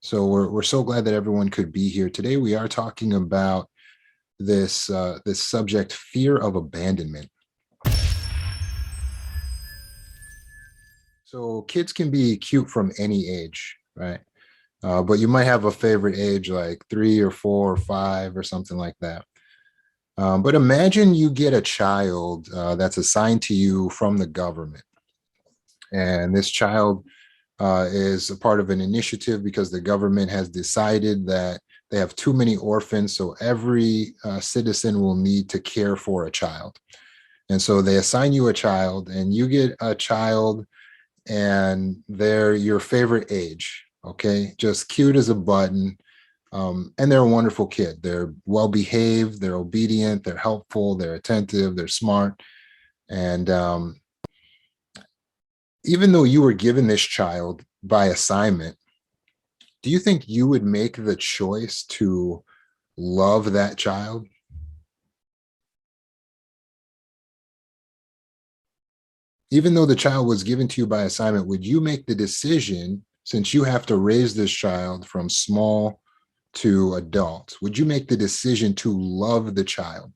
So we're so glad that everyone could be here today. We are talking about this subject, fear of abandonment. So kids can be cute from any age, right? But you might have a favorite age like 3 or 4 or 5 or something like that. But imagine you get a child that's assigned to you from the government, and this child is a part of an initiative because the government has decided that they have too many orphans, so every citizen will need to care for a child. And so they assign you a child, and you get a child, and they're your favorite age. Okay, just cute as a button. And they're a wonderful kid. They're well behaved, they're obedient, they're helpful, they're attentive, they're smart. And even though you were given this child by assignment, do you think you would make the choice to love that child? Even though the child was given to you by assignment, would you make the decision, since you have to raise this child from small to adult, would you make the decision to love the child?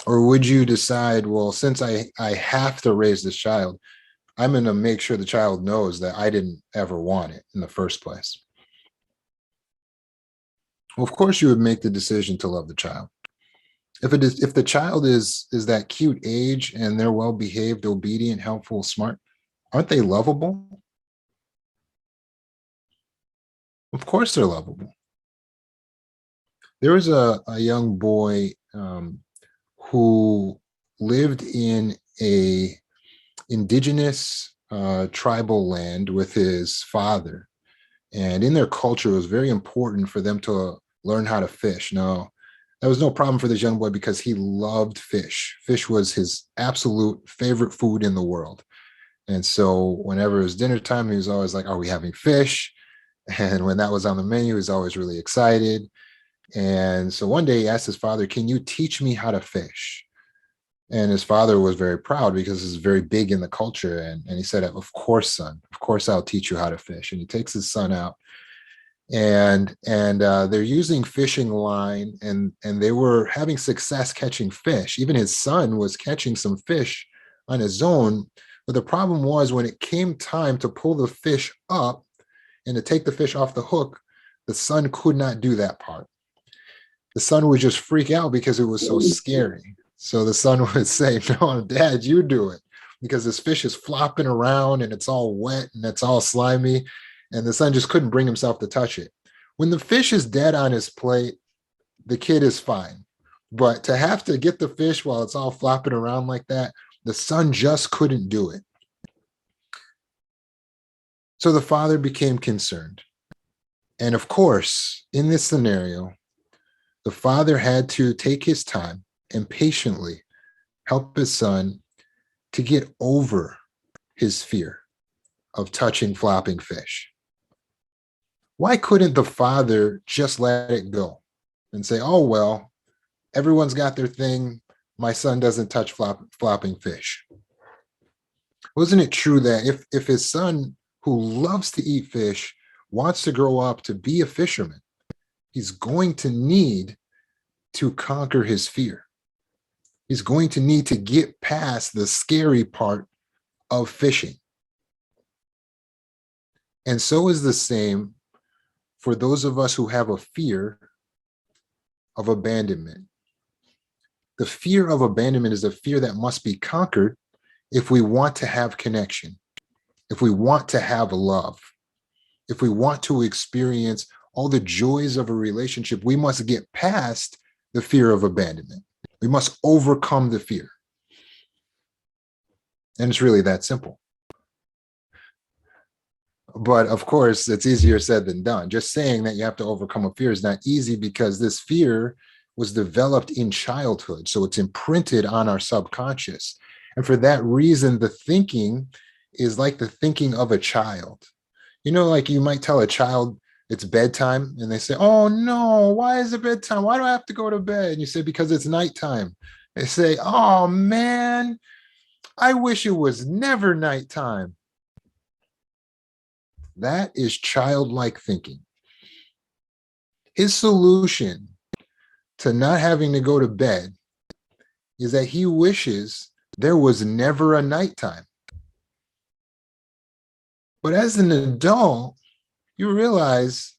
Or would you decide, well, since I have to raise this child, I'm going to make sure the child knows that I didn't ever want it in the first place? Well, of course, you would make the decision to love the child. If the child is that cute age and they're well behaved, obedient, helpful, smart, aren't they lovable? Of course, they're lovable. There was a young boy who lived in a indigenous tribal land with his father. And in their culture, it was very important for them to learn how to fish. Now, that was no problem for this young boy because he loved fish. Fish was his absolute favorite food in the world. And so whenever it was dinner time, he was always like, "Are we having fish?" And when that was on the menu, he was always really excited. And so one day he asked his father, "Can you teach me how to fish?" And his father was very proud because it's very big in the culture. And he said, "Of course, son. Of course, I'll teach you how to fish." And he takes his son out, and they're using fishing line, and they were having success catching fish. Even his son was catching some fish on his own. But the problem was when it came time to pull the fish up and to take the fish off the hook, the son could not do that part. The son would just freak out because it was so scary. So the son would say, "No, Dad, you do it," because this fish is flopping around and it's all wet and it's all slimy. And the son just couldn't bring himself to touch it. When the fish is dead on his plate, the kid is fine. But to have to get the fish while it's all flopping around like that, the son just couldn't do it. So the father became concerned. And of course, in this scenario, the father had to take his time and patiently help his son to get over his fear of touching flopping fish. Why couldn't the father just let it go and say, "Oh, well, everyone's got their thing. My son doesn't touch flopping fish"? Wasn't it true that if his son, who loves to eat fish, wants to grow up to be a fisherman, he's going to need to conquer his fear? He's going to need to get past the scary part of fishing. And so is the same for those of us who have a fear of abandonment. The fear of abandonment is a fear that must be conquered if we want to have connection, if we want to have love, if we want to experience all the joys of a relationship. We must get past the fear of abandonment. We must overcome the fear. And it's really that simple. But of course, it's easier said than done. Just saying that you have to overcome a fear is not easy because this fear was developed in childhood. So it's imprinted on our subconscious. And for that reason, the thinking is like the thinking of a child. You know, like you might tell a child it's bedtime and they say, "Oh no, why is it bedtime? Why do I have to go to bed?" And you say, "Because it's nighttime." They say, "Oh man, I wish it was never nighttime." That is childlike thinking. His solution to not having to go to bed is that he wishes there was never a nighttime. But as an adult, you realize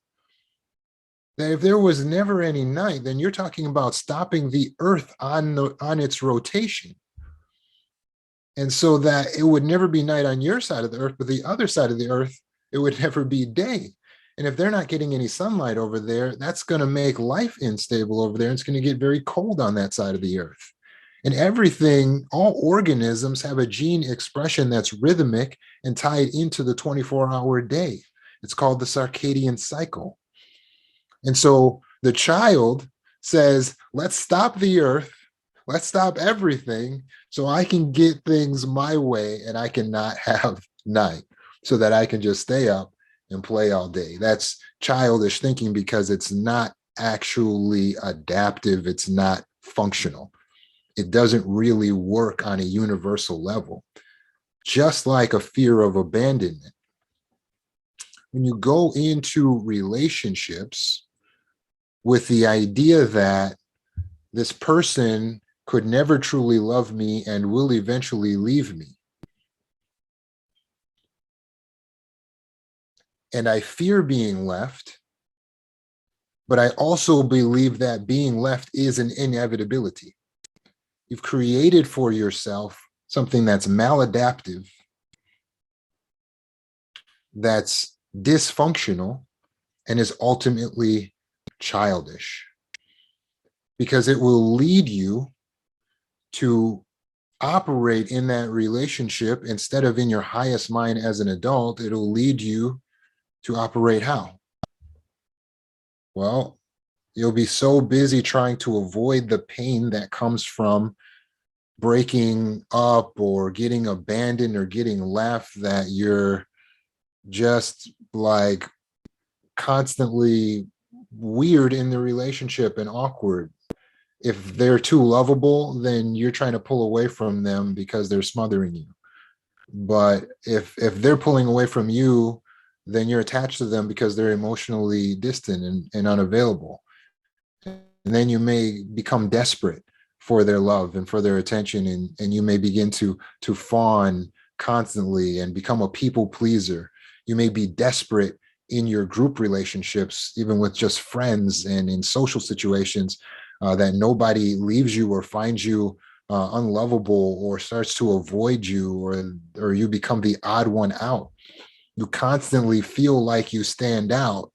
that if there was never any night, then you're talking about stopping the earth on its rotation. And so that it would never be night on your side of the earth, but the other side of the earth, it would never be day. And if they're not getting any sunlight over there, that's going to make life unstable over there. And it's going to get very cold on that side of the earth. And everything, all organisms have a gene expression that's rhythmic and tied into the 24-hour day. It's called the circadian cycle. And so the child says, let's stop the earth. Let's stop everything so I can get things my way and I can not have night so that I can just stay up and play all day. That's childish thinking because it's not actually adaptive. It's not functional. It doesn't really work on a universal level, just like a fear of abandonment. When you go into relationships with the idea that this person could never truly love me and will eventually leave me, and I fear being left, but I also believe that being left is an inevitability. You've created for yourself something that's maladaptive, that's dysfunctional, and is ultimately childish, because it will lead you to operate in that relationship instead of in your highest mind as an adult. It'll lead you to operate how? Well, you'll be so busy trying to avoid the pain that comes from breaking up or getting abandoned or getting left that you're just like constantly weird in the relationship and awkward. If they're too lovable, then you're trying to pull away from them because they're smothering you. But if they're pulling away from you, then you're attached to them because they're emotionally distant and unavailable. And then you may become desperate for their love and for their attention, and you may begin to fawn constantly and become a people pleaser. You may be desperate in your group relationships, even with just friends and in social situations, that nobody leaves you or finds you unlovable or starts to avoid you, or you become the odd one out. You constantly feel like you stand out.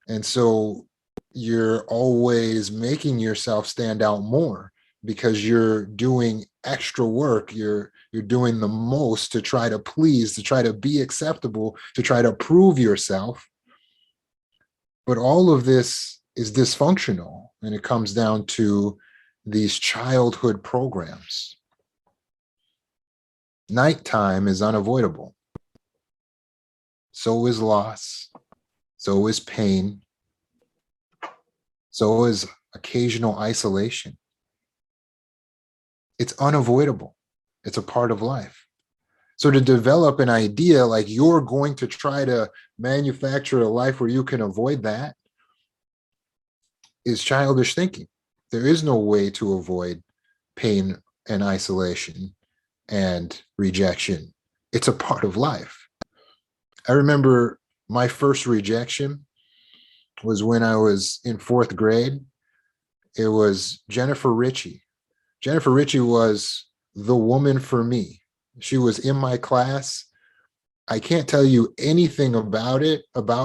And so you're always making yourself stand out more because you're doing extra work. You're doing the most to try to please, to try to be acceptable, to try to prove yourself. But all of this is dysfunctional, and it comes down to these childhood programs. Nighttime is unavoidable. So is loss. So is pain. So is occasional isolation. It's unavoidable. It's a part of life. So to develop an idea like you're going to try to manufacture a life where you can avoid that is childish thinking. There is no way to avoid pain and isolation and rejection. It's a part of life. I remember my first rejection was when I was in 4th grade. It was Jennifer Ritchie. Jennifer Ritchie was the woman for me. She was in my class. I can't tell you anything about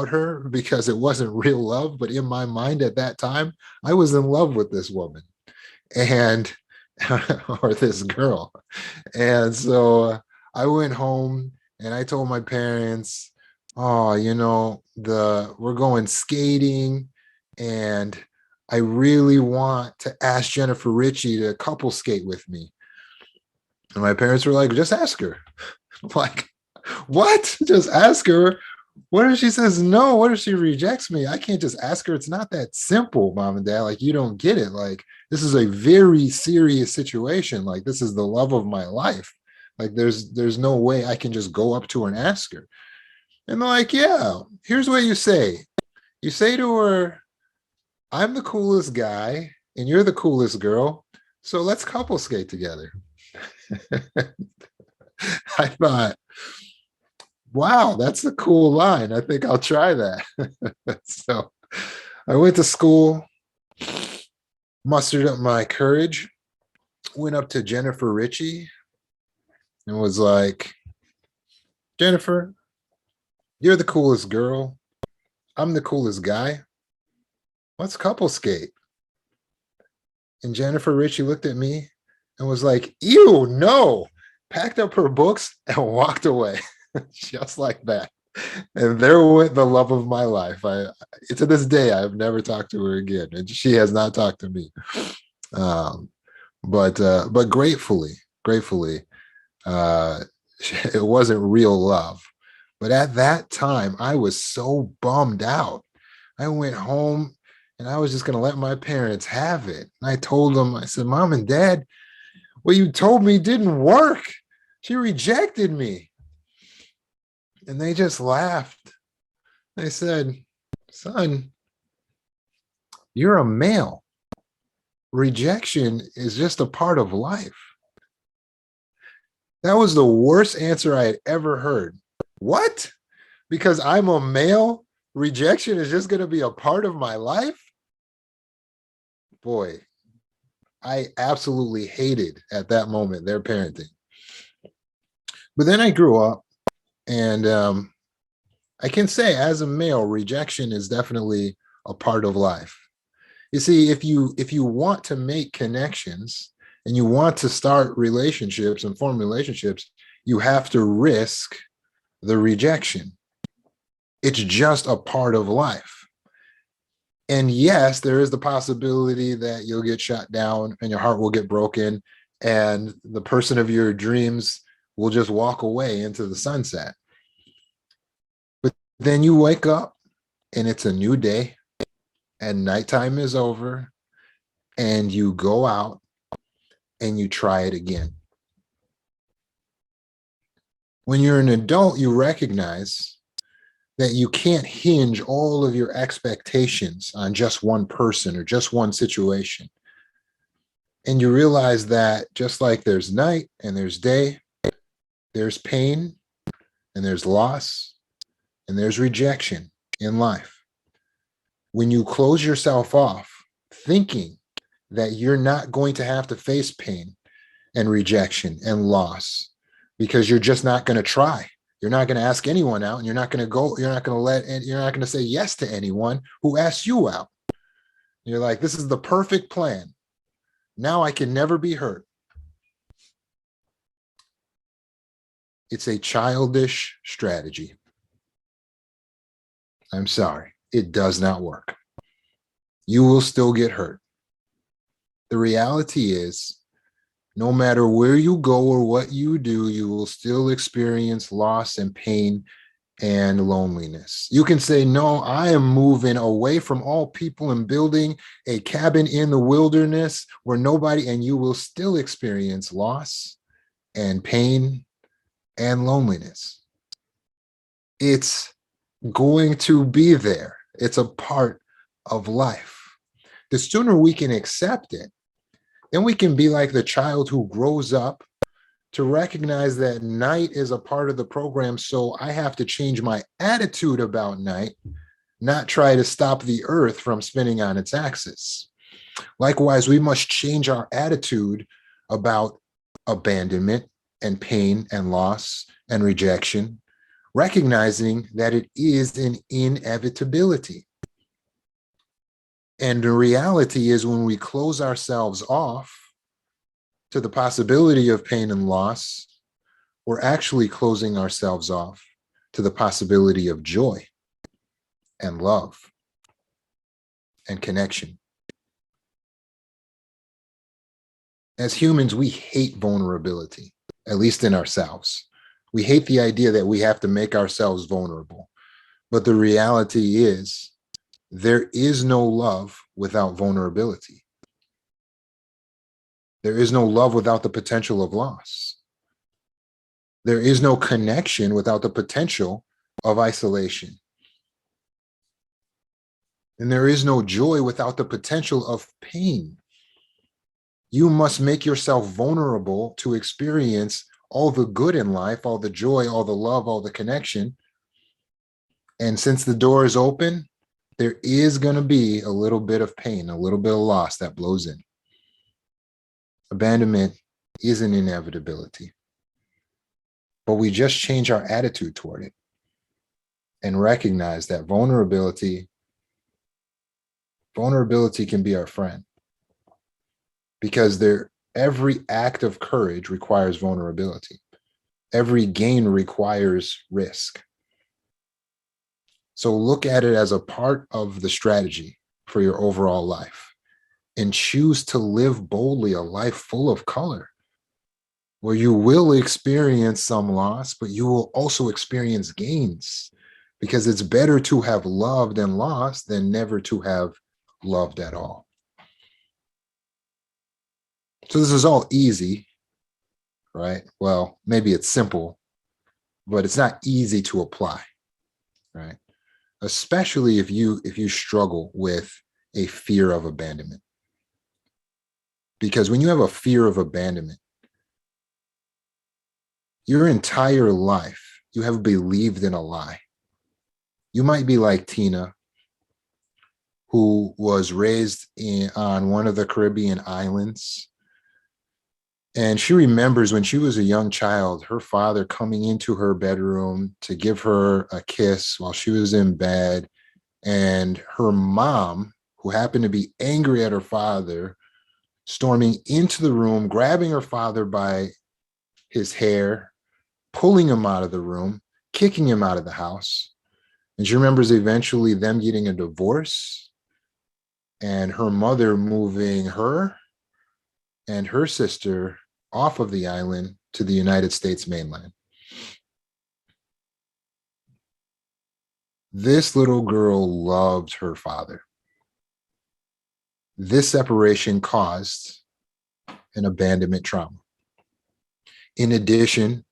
her, because it wasn't real love, but in my mind at that time, I was in love with this woman and or this girl. And so I went home and I told my parents, oh, we're going skating and I really want to ask Jennifer Ritchie to couple skate with me. And my parents were like, just ask her. I'm like, what? Just ask her? What if she says no? What if she rejects me? I can't just ask her. It's not that simple, mom and dad. Like, you don't get it. Like, this is a very serious situation. Like, this is the love of my life. Like, there's no way I can just go up to her and ask her. And they're like, yeah, here's what you say. You say to her, I'm the coolest guy and you're the coolest girl. So let's couple skate together. I thought, wow, that's a cool line. I think I'll try that. So I went to school, mustered up my courage, went up to Jennifer Ritchie and was like, Jennifer, you're the coolest girl. I'm the coolest guy. Let's couple skate. And Jennifer Ritchie looked at me and was like, ew, no, packed up her books and walked away just like that. And there went the love of my life. To this day, I've never talked to her again, and she has not talked to me. Um, but gratefully, uh, it wasn't real love. But at that time, I was so bummed out. I went home and I was just going to let my parents have it. And I told them, I said, Mom and Dad, what you told me didn't work. She rejected me. And they just laughed. They said, son, you're a male. Rejection is just a part of life. That was the worst answer I had ever heard. What? Because I'm a male, rejection is just going to be a part of my life? Boy, I absolutely hated at that moment their parenting. But then I grew up, and I can say as a male, rejection is definitely a part of life. You see, if you want to make connections and you want to start relationships and form relationships, you have to risk the rejection. It's just a part of life. And yes, there is the possibility that you'll get shut down and your heart will get broken and the person of your dreams will just walk away into the sunset. But then you wake up and it's a new day and nighttime is over and you go out and you try it again. When you're an adult, you recognize that you can't hinge all of your expectations on just one person or just one situation. And you realize that just like there's night and there's day, there's pain and there's loss and there's rejection in life. When you close yourself off thinking that you're not going to have to face pain and rejection and loss because you're just not going to try. You're not going to ask anyone out and you're not going to say yes to anyone who asks you out. You're like, this is the perfect plan. Now I can never be hurt. It's a childish strategy. I'm sorry. It does not work. You will still get hurt. The reality is, no matter where you go or what you do, you will still experience loss and pain and loneliness. You can say, no, I am moving away from all people and building a cabin in the wilderness where nobody, and you will still experience loss and pain and loneliness. It's going to be there. It's a part of life. The sooner we can accept it, then we can be like the child who grows up to recognize that night is a part of the program. So I have to change my attitude about night, not try to stop the earth from spinning on its axis. Likewise, we must change our attitude about abandonment and pain and loss and rejection, recognizing that it is an inevitability. And the reality is when we close ourselves off to the possibility of pain and loss, we're actually closing ourselves off to the possibility of joy and love and connection. As humans, we hate vulnerability, at least in ourselves. We hate the idea that we have to make ourselves vulnerable. But the reality is, there is no love without vulnerability. There is no love without the potential of loss. There is no connection without the potential of isolation. And there is no joy without the potential of pain. You must make yourself vulnerable to experience all the good in life, all the joy, all the love, all the connection. And since the door is open, there is going to be a little bit of pain, a little bit of loss that blows in. Abandonment is an inevitability, but we just change our attitude toward it and recognize that vulnerability can be our friend, because every act of courage requires vulnerability. Every gain requires risk. So look at it as a part of the strategy for your overall life and choose to live boldly a life full of color, where you will experience some loss, but you will also experience gains, because it's better to have loved and lost than never to have loved at all. So this is all easy, right? Well, maybe it's simple, but it's not easy to apply, right? Especially if you struggle with a fear of abandonment. Because when you have a fear of abandonment, your entire life, you have believed in a lie. You might be like Tina, who was raised on one of the Caribbean islands. And she remembers when she was a young child, her father coming into her bedroom to give her a kiss while she was in bed. And her mom, who happened to be angry at her father, storming into the room, grabbing her father by his hair, pulling him out of the room, kicking him out of the house. And she remembers eventually them getting a divorce and her mother moving her and her sister off of the island to the United States mainland. This little girl loved her father. This separation caused an abandonment trauma. In addition,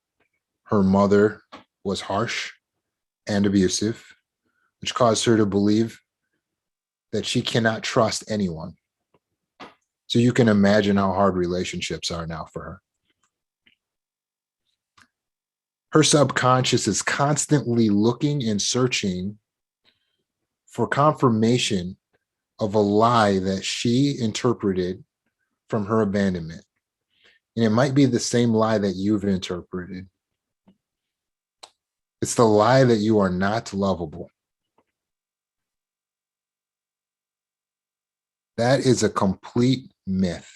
her mother was harsh and abusive, which caused her to believe that she cannot trust anyone. So you can imagine how hard relationships are now for her. Her subconscious is constantly looking and searching for confirmation of a lie that she interpreted from her abandonment. And it might be the same lie that you've interpreted. It's the lie that you are not lovable. That is a complete myth.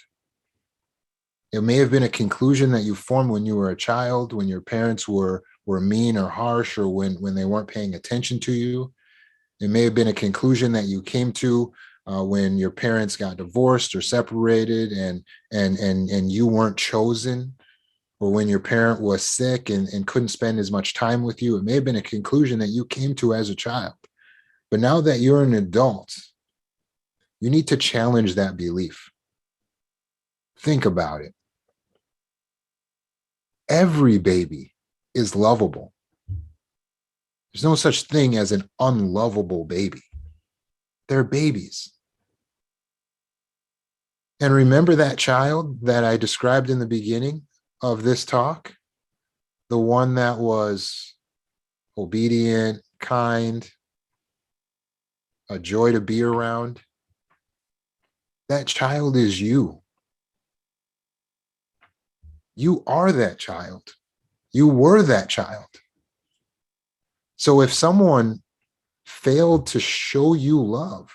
It may have been a conclusion that you formed when you were a child, when your parents were mean or harsh, or when they weren't paying attention to you. It may have been a conclusion that you came to when your parents got divorced or separated and you weren't chosen, or when your parent was sick and couldn't spend as much time with you. It may have been a conclusion that you came to as a child. But now that you're an adult, you need to challenge that belief. Think about it. Every baby is lovable. There's no such thing as an unlovable baby. They're babies. And remember that child that I described in the beginning of this talk? The one that was obedient, kind, a joy to be around. That child is you. You are that child. You were that child. So if someone failed to show you love,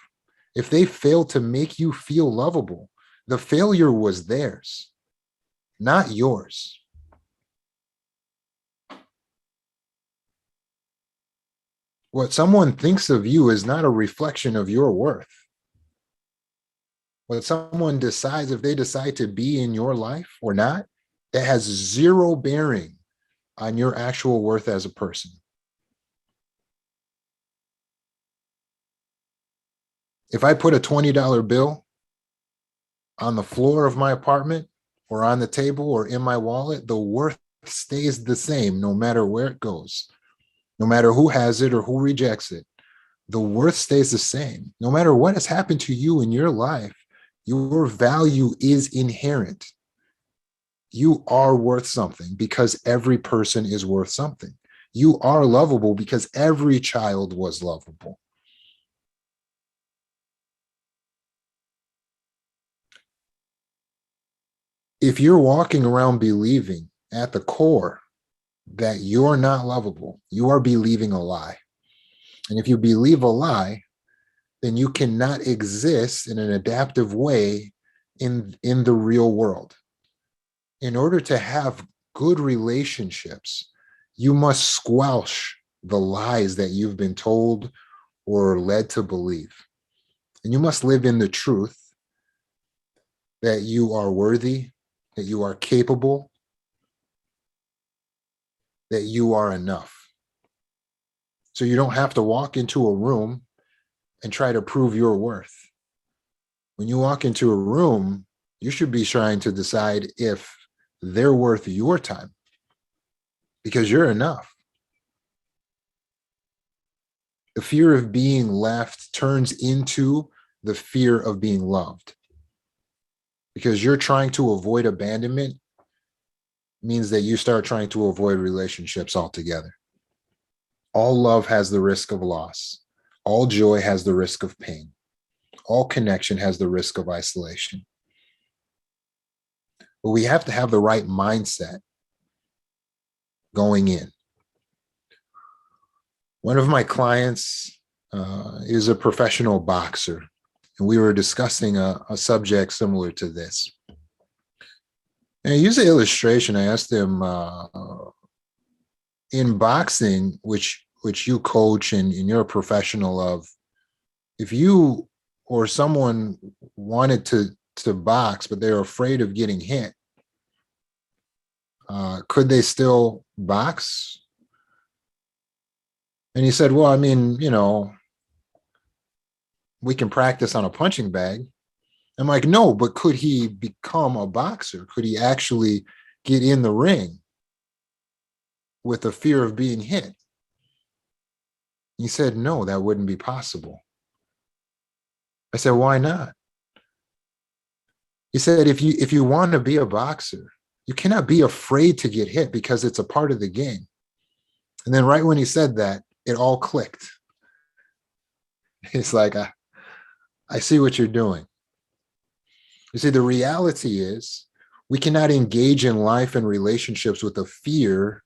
if they failed to make you feel lovable, the failure was theirs, not yours. What someone thinks of you is not a reflection of your worth. What someone decides, if they decide to be in your life or not, that has zero bearing on your actual worth as a person. If I put a $20 bill on the floor of my apartment or on the table or in my wallet, the worth stays the same no matter where it goes. No matter who has it or who rejects it, the worth stays the same. No matter what has happened to you in your life, your value is inherent. You are worth something because every person is worth something. You are lovable because every child was lovable. If you're walking around believing at the core that you're not lovable, you are believing a lie. And if you believe a lie, then you cannot exist in an adaptive way in the real world. In order to have good relationships, you must squelch the lies that you've been told or led to believe. And you must live in the truth that you are worthy, that you are capable, that you are enough. So you don't have to walk into a room and try to prove your worth. When you walk into a room, you should be trying to decide if they're worth your time because you're enough. The fear of being left turns into the fear of being loved because you're trying to avoid abandonment means that you start trying to avoid relationships altogether. All love has the risk of loss. All joy has the risk of pain. All connection has the risk of isolation. But we have to have the right mindset going in. One of my clients is a professional boxer, and we were discussing a subject similar to this. And I used an illustration. I asked him, in boxing, which you coach and you're a professional of, if you or someone wanted to box, but they're afraid of getting hit, could they still box? And he said, well, I mean, we can practice on a punching bag. I'm like, no, but could he become a boxer? Could he actually get in the ring with the fear of being hit? He said, no, that wouldn't be possible. I said, why not? He said, if you want to be a boxer, you cannot be afraid to get hit because it's a part of the game. And then right when he said that, it all clicked. It's like, I see what you're doing. You see, the reality is we cannot engage in life and relationships with a fear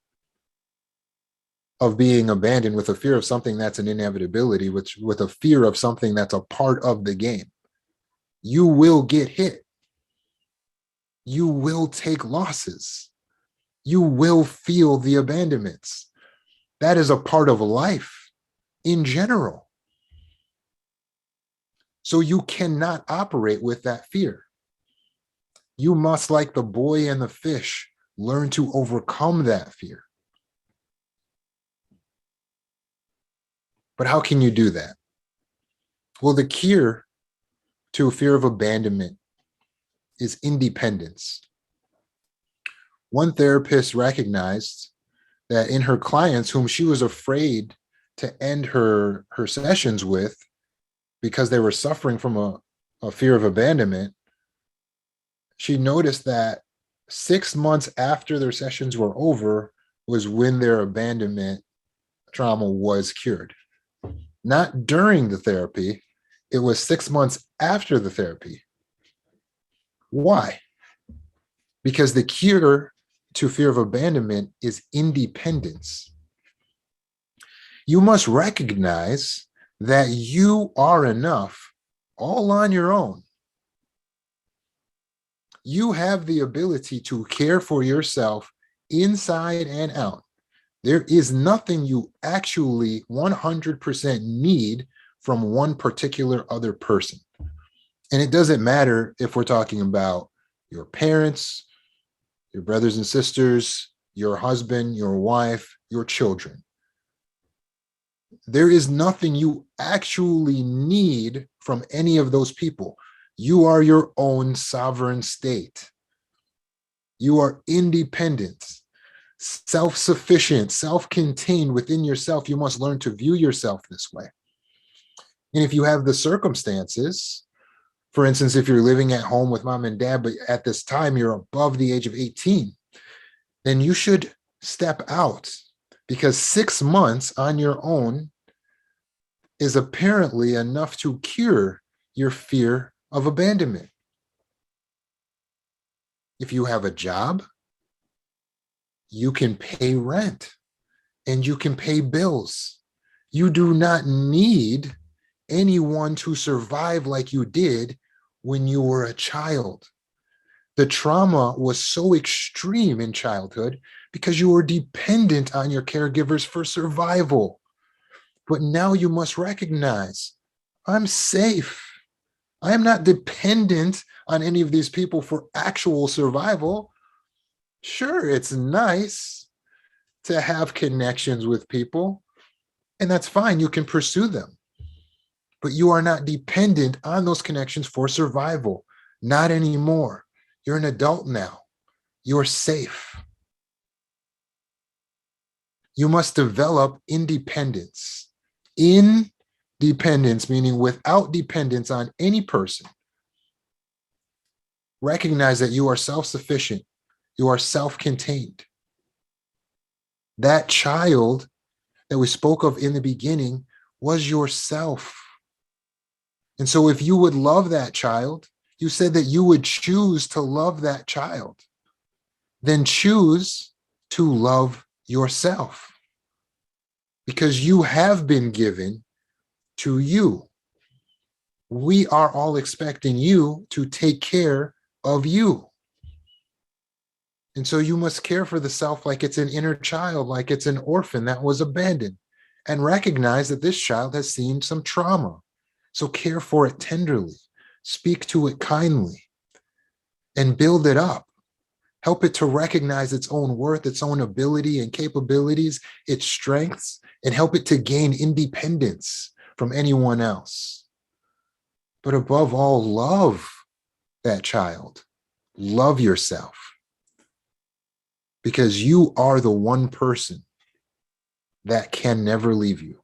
of being abandoned, with a fear of something that's an inevitability, with a fear of something that's a part of the game. You will get hit. You will take losses. You will feel the abandonments. That is a part of life in general. So you cannot operate with that fear. You must, like the boy and the fish, learn to overcome that fear. But how can you do that? Well, the cure to a fear of abandonment is independence. One therapist recognized that in her clients whom she was afraid to end her sessions with because they were suffering from a fear of abandonment, she noticed that 6 months after their sessions were over was when their abandonment trauma was cured. Not during the therapy, it was 6 months after the therapy. Why? Because the cure to fear of abandonment is independence. You must recognize that you are enough all on your own. You have the ability to care for yourself inside and out. There is nothing you actually 100% need from one particular other person. And it doesn't matter if we're talking about your parents, your brothers and sisters, your husband, your wife, your children. There is nothing you actually need from any of those people. You are your own sovereign state. You are independent. self-sufficient, self-contained within yourself. You must learn to view yourself this way. And if you have the circumstances, for instance, if you're living at home with mom and dad, but at this time you're above the age of 18, then you should step out, because 6 months on your own is apparently enough to cure your fear of abandonment. If you have a job, you can pay rent and you can pay bills. You do not need anyone to survive like you did when you were a child. The trauma was so extreme in childhood because you were dependent on your caregivers for survival. But now you must recognize, I'm safe. I am not dependent on any of these people for actual survival. Sure, it's nice to have connections with people, and that's fine. You can pursue them, but you are not dependent on those connections for survival. Not anymore. You're an adult now. You're safe. You must develop independence. Independence, meaning without dependence on any person. Recognize that you are self-sufficient. You are self-contained. That child that we spoke of in the beginning was yourself. And so if you would love that child, you said that you would choose to love that child. Then choose to love yourself, because you have been given to you. We are all expecting you to take care of you. And so you must care for the self like it's an inner child, like it's an orphan that was abandoned, and recognize that this child has seen some trauma. So care for it tenderly, speak to it kindly, and build it up. Help it to recognize its own worth, its own ability and capabilities, its strengths, and help it to gain independence from anyone else. But above all, love that child. Love yourself, because you are the one person that can never leave you.